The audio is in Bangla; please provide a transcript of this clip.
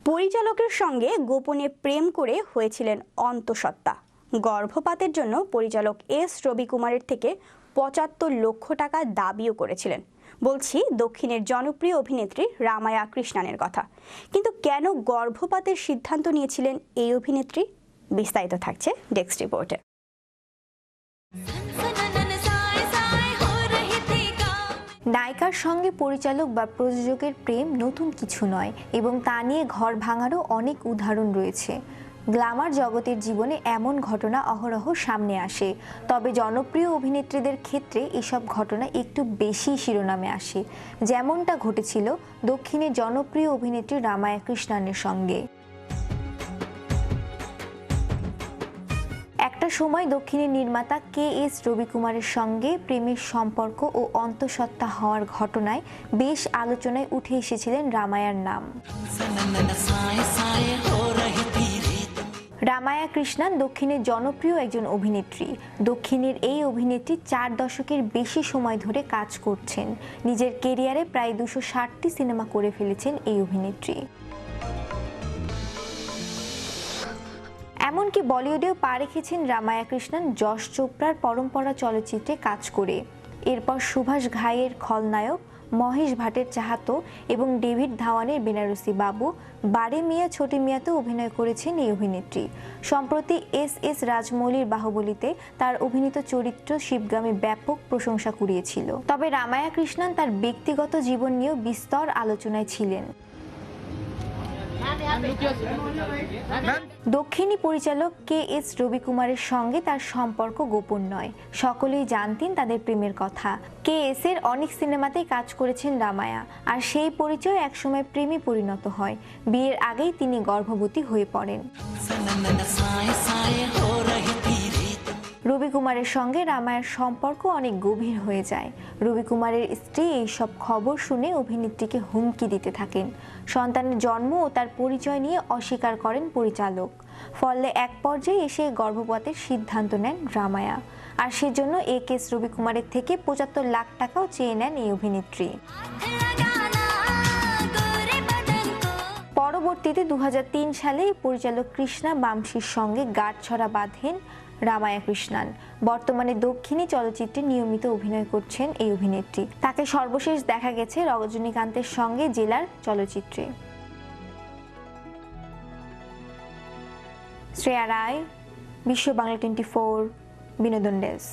পরিচালকের সঙ্গে গোপনে প্রেম করে হয়েছিলেন অন্তঃসত্ত্বা। গর্ভপাতের জন্য পরিচালক এস রবিকুমারের থেকে ৭৫ লক্ষ টাকা দাবিও করেছিলেন। বলছি দক্ষিণের জনপ্রিয় অভিনেত্রী রামায়া কৃষ্ণানের কথা। কিন্তু কেন গর্ভপাতের সিদ্ধান্ত নিয়েছিলেন এই অভিনেত্রী? বিস্তারিত থাকছে ডেস্ক রিপোর্টে। নায়িকার সঙ্গে পরিচালক বা প্রযোজকের প্রেম নতুন কিছু নয় এবং তা নিয়ে ঘর ভাঙারও অনেক উদাহরণ রয়েছে। গ্ল্যামার জগতের জীবনে এমন ঘটনা অহরহ সামনে আসে, তবে জনপ্রিয় অভিনেত্রীদের ক্ষেত্রে এসব ঘটনা একটু বেশি শিরোনামে আসে, যেমনটা ঘটেছিল দক্ষিণের জনপ্রিয় অভিনেত্রী রামায়া কৃষ্ণানের সঙ্গে। একটা সময় দক্ষিণের নির্মাতা কে.এস. রবিকুমারের সঙ্গে প্রেমের সম্পর্ক ও অন্তঃসত্ত্বা হওয়ার ঘটনায় বেশ আলোচনায় উঠে এসেছিলেন রামায়ার নাম। রামায়া কৃষ্ণান দক্ষিণের জনপ্রিয় একজন অভিনেত্রী। দক্ষিণের এই অভিনেত্রী ৪ দশকের বেশি সময় ধরে কাজ করছেন। নিজের কেরিয়ারে প্রায় ২৬০টি সিনেমা করে ফেলেছেন এই অভিনেত্রী। এমনকি বলিউডেও পা রেখেছেন রামায়া কৃষ্ণান যশ চোপড়ার পরম্পরা চলচ্চিত্রে কাজ করে। এরপর সুভাষ ঘাইয়ের খলনায়ক, মহেশ ভাটের চাহাতো এবং ডেভিড ধাওয়ানের বেনারসি বাবু, বারে মিয়া ছোটি মিয়াতেও অভিনয় করেছেন এই অভিনেত্রী। সম্প্রতি এস রাজমৌলির বাহুবলীতে তার অভিনীত চরিত্র শিবগামী ব্যাপক প্রশংসা কুড়িয়েছিল। তবে রামায়া কৃষ্ণান তার ব্যক্তিগত জীবন নিয়েও বিস্তর আলোচনায় ছিলেন। দক্ষিণী পরিচালক কে.এস. রবিকুমারের সঙ্গে তার সম্পর্ক গোপন নয়, সকলেই জানতেন তাদের প্রেমের কথা। কে.এস. এর অনেক সিনেমাতেই কাজ করেছেন রামায়া, আর সেই পরিচয় একসময় প্রেমে পরিণত হয়। বিয়ের আগেই তিনি গর্ভবতী হয়ে পড়েন। রবিকুমারের সঙ্গে রামায়ার সম্পর্ক অনেক গভীর হয়ে যায়। রবিকুমারের স্ত্রী এইসব খবর শুনে অভিনেত্রীকে হুমকি দিতে থাকেন। সন্তানের জন্ম ও তার পরিচয় নিয়ে অস্বীকার করেন পরিচালক। ফলে এক পর্যায়ে এসে গর্ভপাতের সিদ্ধান্ত নেন রামায়া, আর সেজন্য কে.এস. রবিকুমারের থেকে ৭৫ লাখ টাকাও চেয়ে নেন এই অভিনেত্রী। পরবর্তীতে ২০০৩ সালে পরিচালক কৃষ্ণা বামশির সঙ্গে গাঁটছড়া বাঁধেন রামায়া কৃষ্ণান। বর্তমানে দক্ষিণী চলচ্চিত্রে নিয়মিত অভিনয় করছেন এই অভিনেত্রী। তাকে সর্বশেষ দেখা গেছে রজনীকান্তের সঙ্গে জেলার চলচ্চিত্রে। শ্রেয়া রায়, বিশ্ব বাংলা 24, বিনোদন ডেস্ক।